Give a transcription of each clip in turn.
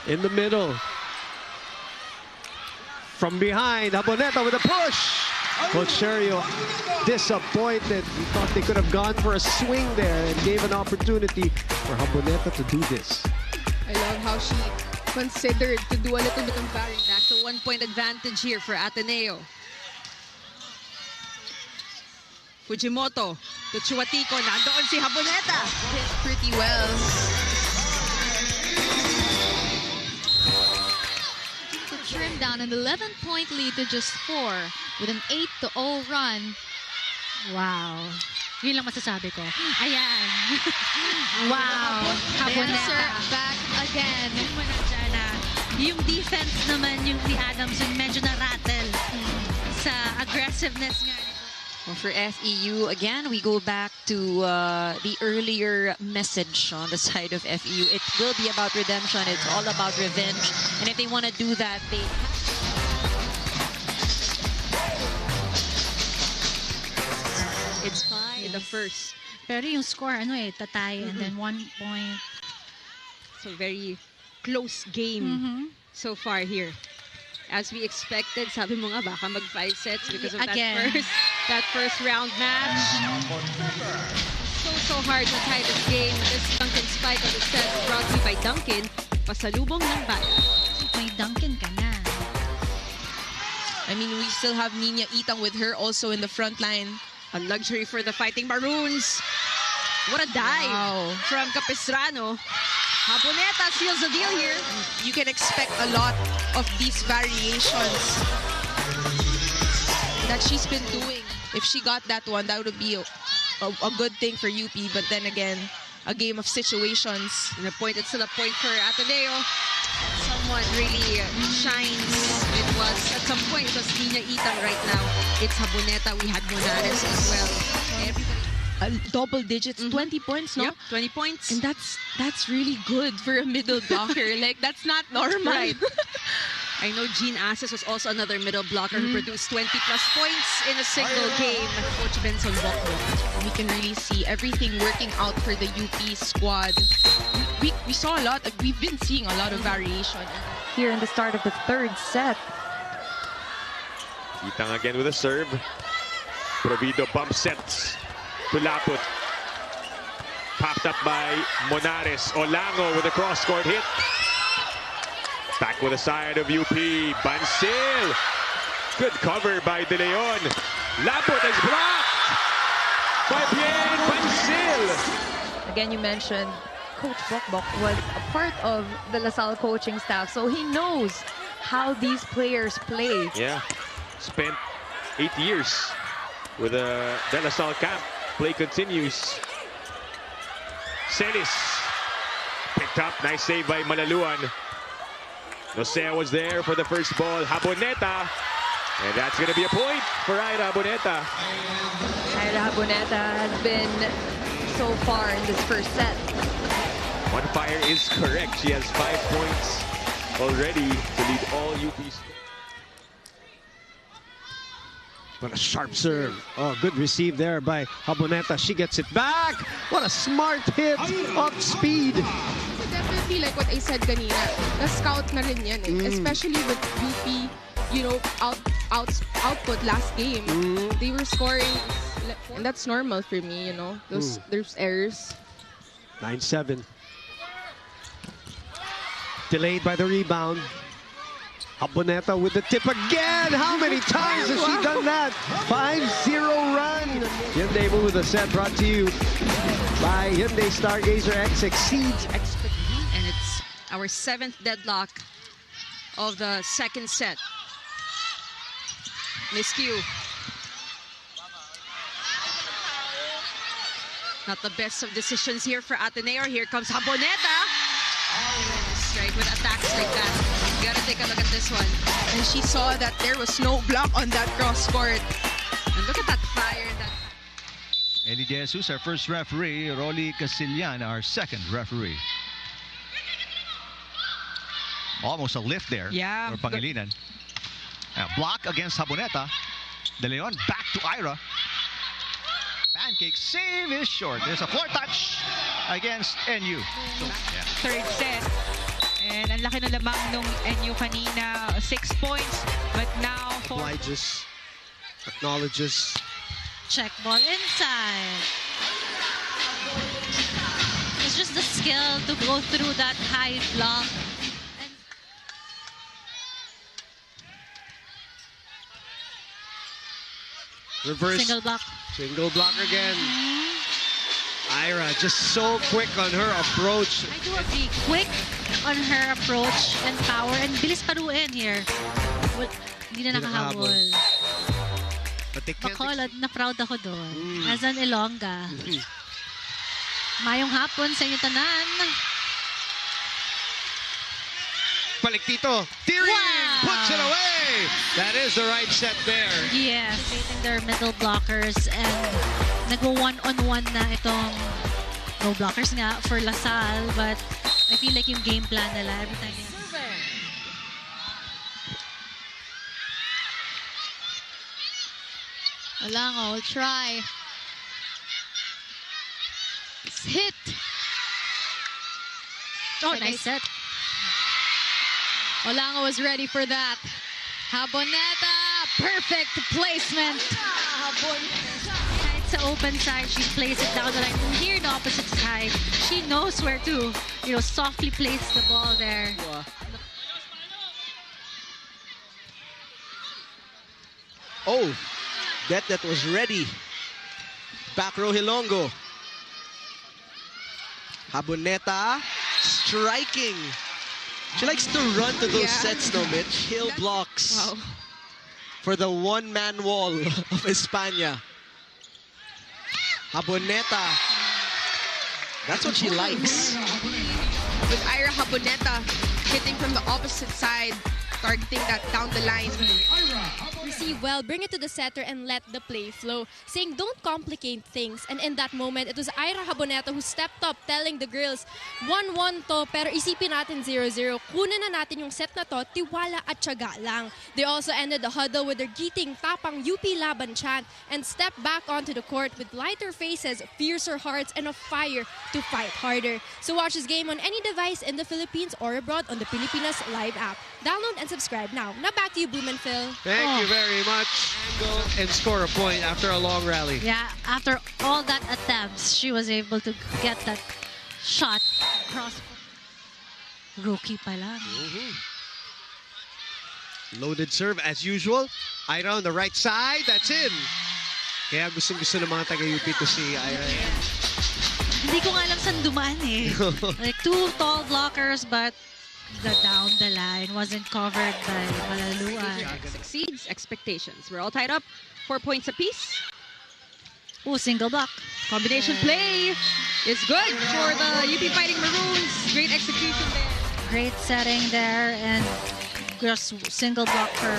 In the middle. From behind, Jaboneta with a push. Coach Serio disappointed. He thought they could have gone for a swing there and gave an opportunity for Jaboneta to do this. I love how she considered to do a little bit of varying. That's a 1-point advantage here for Ateneo. Fujimoto to Chuatico. Nandoon si Jaboneta. Hit pretty well. Trim down an 11-point lead to just 4 with an 8-0 run. Wow. Yun lang masasabi ko. Ayan. Wow. Jaboneta. Back again. Yung defense naman, yung ni Adams, yung medyo na-rattle sa aggressiveness nga. Well, for FEU, again, we go back to the earlier message on the side of FEU. It will be about redemption. It's all about revenge. And if they want to do that, they It's 5 in the first. Pero yung score, ano eh, tatay, and then 1 point. So very close game so far here. As we expected, sabi mo nga baka mag 5 sets because of that first round match. So hard to tie this game. This Duncan spike of the set brought to you by Duncan. Pasalubong ng bayan. May Duncan ka na. I mean, we still have Nina Itang with her also in the front line. A luxury for the Fighting Maroons. What a dive from Capistrano. Jaboneta seals the deal here. You can expect a lot of these variations that she's been doing. If she got that one, that would be a good thing for UP. But then again, a game of situations. And a point, it's still a point for Ateneo. Someone really shines. It was, at some point, it was Nina Itang right now. It's Jaboneta. We had Monares as well. Everybody. Double digits, 20 points, no? Yep, 20 points. And that's really good for a middle blocker. Like, that's not normal. Right. I know Jean Ases was also another middle blocker who produced 20+ points in a single game. Coach Benson Bokbok. We can really see everything working out for the UP squad. We saw a lot, we've been seeing a lot of variation. Here in the start of the third set. Itang again with a serve. Provido bump sets to Laput. Popped up by Monares. Olango with a cross-court hit. Back with the side of UP. Bansil. Good cover by De Leon. Laput is blocked by Bien Bansil. Again, you mentioned Coach Bokbok was a part of the LaSalle coaching staff, so he knows how these players play. Yeah, spent 8 years with the LaSalle camp. Play continues. Celis picked up. Nice save by Malaluan. Nosea was there for the first ball. Jaboneta. And that's going to be a point for Irah Jaboneta. Irah Jaboneta has been so far in this first set. One fire is correct. She has 5 points already to lead all UP's. What a sharp serve. Oh, good receive there by Jaboneta. She gets it back. What a smart hit off speed. Definitely like what I said kanina, na-scout na rin yan eh. Especially with UP, you know, output last game. They were scoring, and that's normal for me, you know. There's errors. 9-7. Delayed by the rebound. Jaboneta with the tip again. How many times has she done that? 5-0 run. Hyundai move the set brought to you by Hyundai Stargazer X exceeds expectations. And it's our 7th deadlock of the second set. Miscue. Not the best of decisions here for Ateneo. Here comes Jaboneta. Straight with attacks like that. You gotta take a look at this one. And she saw that there was no block on that cross court. And look at that fire. Eli De Jesus, our first referee. Rolly Casillan, our second referee. Almost a lift there for Pangilinan. Block against Jaboneta. De Leon back to Irah. Pancake save is short. There's a 4-touch against NU. Third set. And ang laki na lamang nung NU kanina, 6 points. But now, Obliges, acknowledges. Check ball inside. It's just the skill to go through that high block. Reverse. Single block. Single block again. Irah just so quick on her approach. I do agree. Quick on her approach and power. And bilis paruin here. Well, hindi na nakahabol. But they can't. Bacolod, na-proud ako doon. As an Ilongga. Mayong hapon sa inyo tanan. Balik dito. Tyrion puts it away. That is the right set there. Yes. Activating their middle blockers and nag-one-on-one na itong no blockers nga for LaSalle, but I feel like yung game plan nila every time they Olango will try. It's hit. Oh, nice set. Olango was ready for that. Jaboneta, perfect placement. It's the open side, she plays it down the line. And here, the opposite side, she knows where to, softly place the ball there. Oh, that was ready. Back row Hilongo. Jaboneta striking. She likes to run to those sets, no, Mitch? Hill blocks for the one-man wall of España. Jaboneta. That's what she likes. With Irah Jaboneta hitting from the opposite side, targeting that down the line. Receive well, bring it to the setter and let the play flow. Saying don't complicate things. And in that moment, it was Irah Jaboneta who stepped up telling the girls, 1-1 to, pero isipin natin 0-0. Kunin na natin yung set na to, tiwala at tiyaga lang. They also ended the huddle with their giting tapang UP Laban chant and stepped back onto the court with lighter faces, fiercer hearts, and a fire to fight harder. So watch this game on any device in the Philippines or abroad on the Pilipinas Live app. Download and subscribe now. Now back to you, Boom and Phil. Thank you very much. Go and score a point after a long rally. Yeah, after all that attempts, she was able to get that shot across. Rookie pa lang. Loaded serve as usual. Irah on the right side. That's in. Kaya gustong-gusto ng mga taga-UP to si Irah. Hindi ko nga alam saan dumaan eh. Like 2 tall blockers, but the down the line wasn't covered by Malaluan. Exceeds expectations. We're all tied up. 4 points apiece. Oh, single block. Combination play is good for the UP Fighting Maroons. Great execution there. Great setting there, and just single block for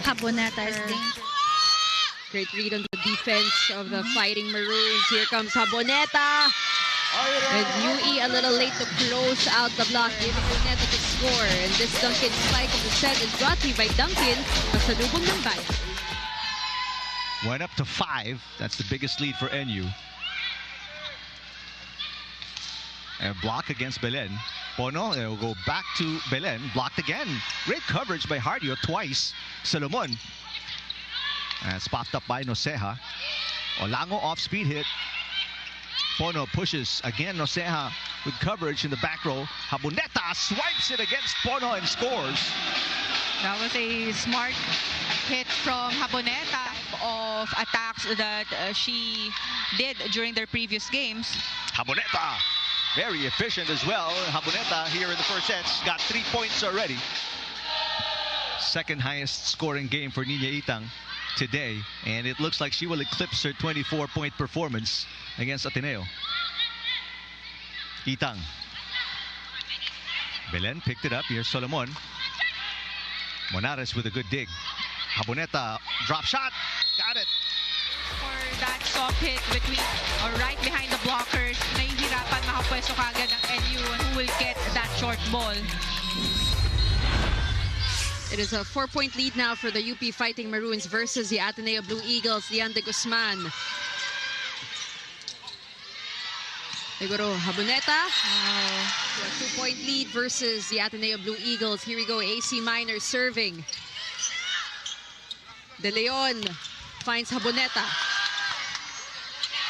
Jaboneta is dangerous. Great read on the defense of the Fighting Maroons. Here comes Jaboneta. And UE a little late to close out the block, giving Jaboneta to score. And this Duncan spike of the set is brought to you by Duncan, pasalubong ng bayan. Went up to 5. That's the biggest lead for NU. A block against Belen. Pono, it will go back to Belen. Blocked again. Great coverage by Hardio twice. Solomon. And it's popped up by Noceja. Olango off speed hit. Pono pushes again. Noceja with coverage in the back row. Jaboneta swipes it against Pono and scores. That was a smart hit from Jaboneta of attacks that she did during their previous games. Jaboneta, very efficient as well. Jaboneta here in the first set got 3 points already. Second highest scoring game for Nina Itang today, and it looks like she will eclipse her 24-point performance against Ateneo. Itang. Belen picked it up. Here's Solomon. Monares with a good dig. Jaboneta, drop shot. Got it. For that soft hit between or right behind the blockers, nahihirapan makapwesto kagad ang NU and who will get that short ball. It is a 4-point lead now for the UP Fighting Maroons versus the Ateneo Blue Eagles. Dian de Guzman. Siguro Jaboneta. A 2-point lead versus the Ateneo Blue Eagles. Here we go, AC Minor serving. De Leon finds Jaboneta.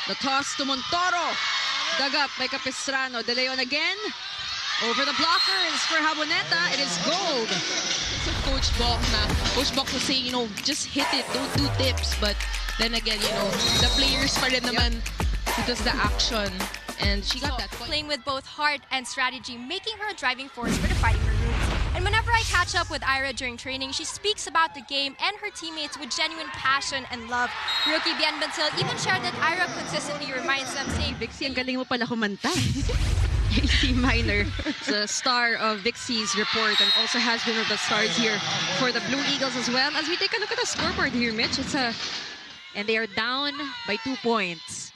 The toss to Montoro. Dug up by Capistrano. De Leon again. Over the blockers for Jaboneta. It is gold. So Coach Bok was saying, just hit it, don't do tips. But then again, the players pa rin naman who does the action. And she got that. Playing with both heart and strategy, making her a driving force for the Fighting Maroons. And whenever I catch up with Irah during training, she speaks about the game and her teammates with genuine passion and love. Rookie Bienventil even shared that Irah consistently reminds them, saying, Vixie, ang galing mo pala kumanta. AC Minor, the star of Vixie's report and also has been one of the stars here for the Blue Eagles as well. As we take a look at the scoreboard here, Mitch, and they are down by 2 points.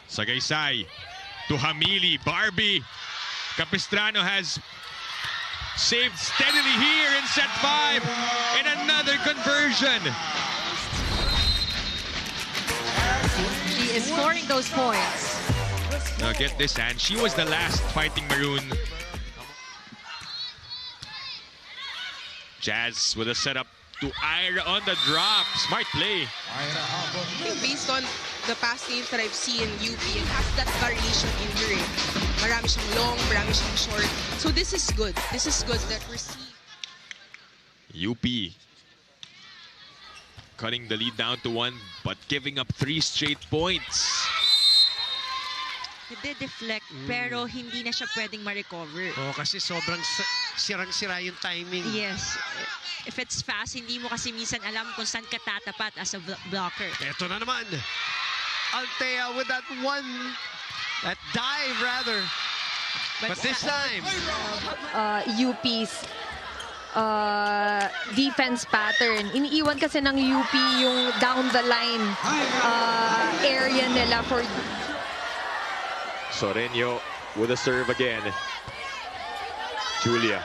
Sagaysay to Hamili. Barbie. Capistrano has saved steadily here in set 5. And another conversion. She is scoring those points. Now get this, and she was the last Fighting Maroon. Jazz with a setup to Irah on the drop. Smart play. I think based on the past games that I've seen UP, it has that variation in her. Marami siyang long, marami siyang short. So this is good. This is good that we're seeing. UP cutting the lead down to 1, but giving up 3 straight points. Nade-deflect, pero hindi na siya pwedeng ma-recover. Kasi sobrang sirang-sira yung timing. Yes. If it's fast, hindi mo kasi minsan alam kung saan ka tatapat as a blocker. Ito na naman. Altea with that dive rather. But this time, UP's defense pattern. Iniiwan kasi ng UP yung down the line area nila for... Soreño with a serve again. Julia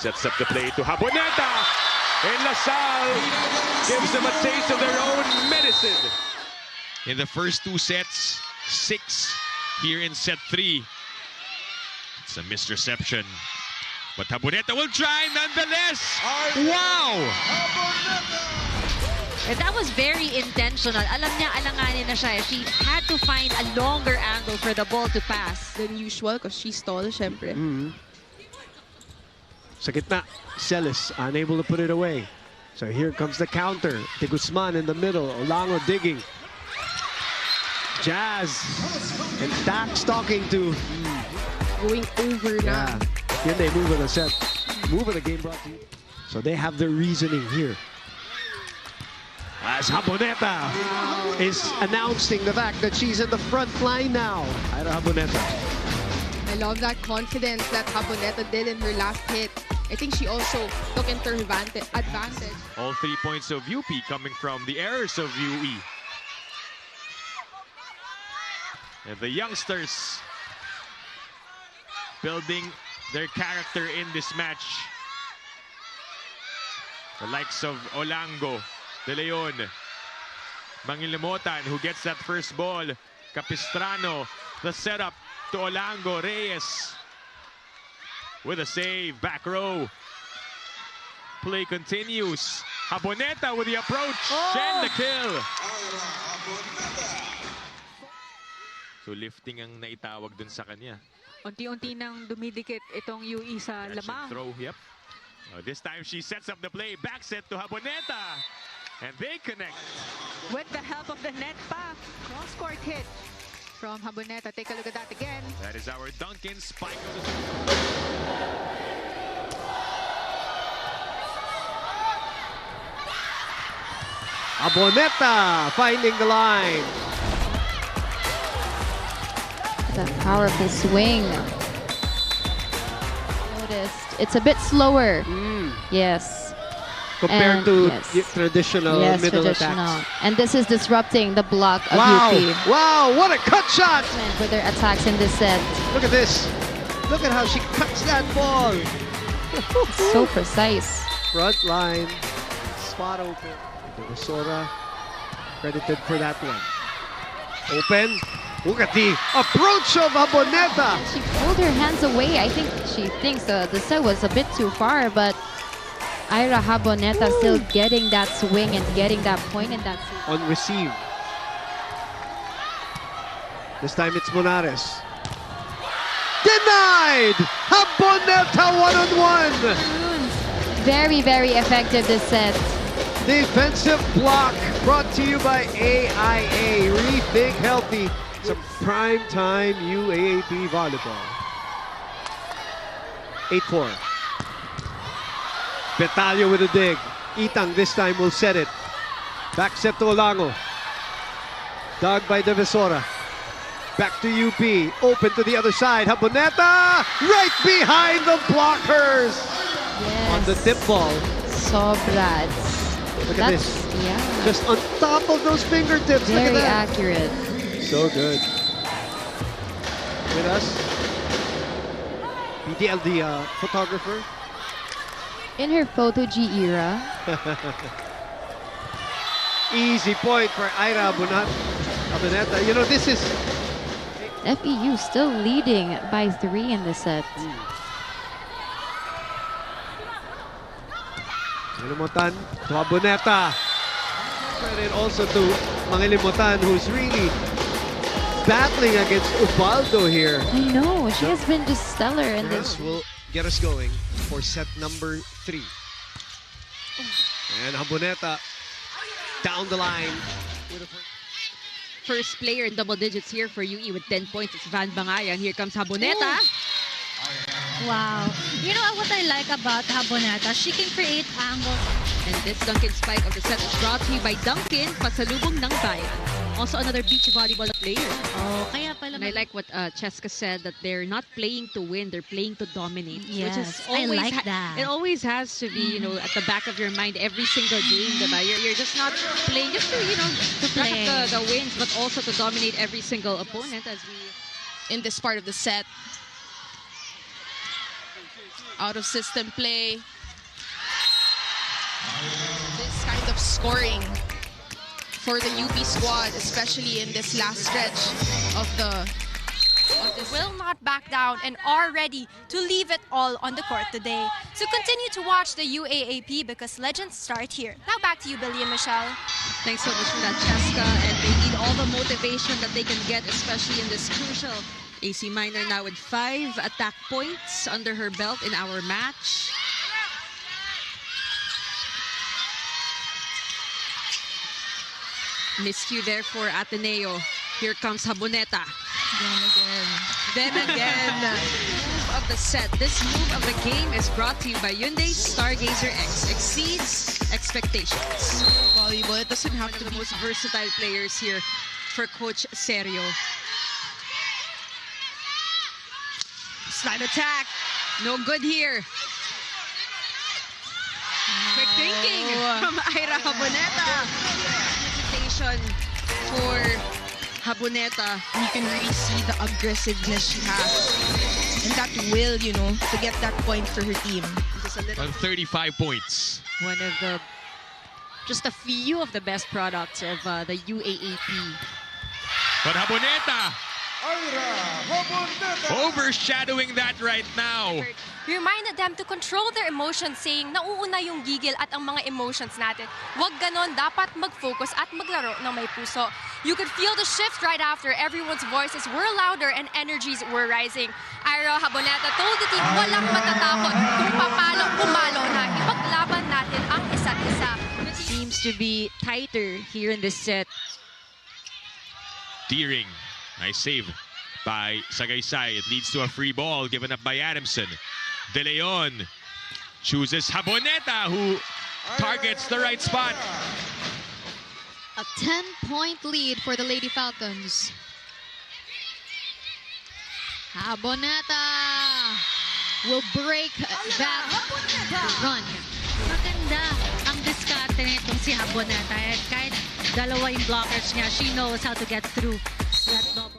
sets up the play to Jaboneta. And LaSalle gives them a taste of their own medicine. In the first 2 sets, 6 here in set 3. It's a misreception. But Jaboneta will try nonetheless. Wow! And that was very intentional. Alam niya, alanganin na siya. She had to find a longer angle for the ball to pass. Than usual because she's tall, syempre. Sa gitna, Celis unable to put it away. So here comes the counter. De Guzman in the middle. Olango digging. Jazz and Dax talking to... Going over na. Then they move in the set. Move of the game brought to you. So they have their reasoning here. As Jaboneta is announcing the fact that she's in the front line now. Irah Jaboneta. I love that confidence that Jaboneta did in her last hit. I think she also took into her advantage. All 3 points of UP coming from the errors of UE. And the youngsters building their character in this match. The likes of Olango, De Leon, Mangilamotan, who gets that first ball. Capistrano, the setup to Olango. Reyes with a save, back row. Play continues. Jaboneta with the approach and the kill. So lifting ang naitawag dun sa kanya. Unti-unti nang dumidikit itong UE sa lamang. Throw, yep. This time she sets up the play, back set to Jaboneta. And they connect. With the help of the net pa. Cross-court hit from Jaboneta. Take a look at that again. That is our Duncan spike. Jaboneta finding the line. The powerful swing. Noticed. It's a bit slower. Yes. Compared to traditional middle attacks. And this is disrupting the block of UP. Wow, what a cut shot! With their attacks in this set. Look at this. Look at how she cuts that ball. So precise. Front line. Spot open. Sora credited for that one. Open. Look at the approach of Jaboneta. She pulled her hands away. I think she thinks the set was a bit too far, but Irah Jaboneta still getting that swing and getting that point in that set. On receive. This time it's Monares. Denied! Jaboneta one-on-one! Very, very effective this set. Defensive block brought to you by AIA. Rethink Healthy. Some prime-time UAAP volleyball. 8-4. Betalio with a dig. Itang this time will set it. Back set to Olango. Dug by Devesora. Back to UP. Open to the other side. Jaboneta right behind the blockers. Yes. On the tip ball. Sobrad. Look at this. Yeah. Just on top of those fingertips. Very Look at that. accurate. So good. With us, BDL, the photographer. In her photo, Irah. Easy point for Irah Jaboneta. You know, this is... FEU still leading by 3 in the set. Limutan to Jaboneta. Credit also to Limutan, who's really battling against Ubaldo here. I know, she has been just stellar in this. This will get us going for set number 3. And Jaboneta down the line. First player in double digits here for UE with 10 points. It's Van Bangayan. Here comes Jaboneta. Wow. You know what I like about Jaboneta? She can create angles. And this Duncan spike of the set is brought to you by Duncan, pasalubong ng bayan. Also another beach volleyball player. Oh, kaya pala. And I like what Cheska said, that they're not playing to win, they're playing to dominate. Yes, which is I always like that. It always has to be, you know, at the back of your mind every single game, diba? You're just not playing just to, you know, to play. grab the wins, but also to dominate every single opponent as we... In this part of the set. Out of system play. This kind of scoring for the UP squad, especially in this last stretch of this, will not back down and are ready to leave it all on the court today. So continue to watch the UAAP because legends start here. Now back to you, Billy and Michelle. Thanks so much for that, Cheska. And they need all the motivation that they can get, especially in this crucial AC Minor now with 5 attack points under her belt in our match. Miscue there for Ateneo. Here comes Jaboneta. Then again. Move of the set. This move of the game is brought to you by Hyundai Stargazer X. Exceeds expectations. volleyball, it doesn't have One to of the be most versatile players here for Coach Serio. Slide attack. No good here. Quick thinking from Irah Jaboneta. Hesitation for Jaboneta. you can really see the aggressiveness she has. And that will, you know, to get that point for her team. On 35 points. One of the, just a few of the best products of the UAAP. But Jaboneta overshadowing that right now. We reminded them to control their emotions, saying nauuna yung gigil at ang mga emotions natin. Huwag ganon, dapat mag-focus at maglaro ng may puso. You could feel the shift right after. Everyone's voices were louder and energies were rising. Irah Jaboneta told the team walang matatakot kung papalo pumalo na. Ipaglaban natin ang isa't isa. Seems to be tighter here in this set. Deering. Nice save by Sagaysay. It leads to a free ball given up by Adamson. De Leon chooses Jaboneta, who targets the right spot. A 10-point lead for the Lady Falcons. Jaboneta will break that run. Maganda ang diskarte nitong si Jaboneta. Kahit dalawa yung blockers niya, she knows how to get through that double.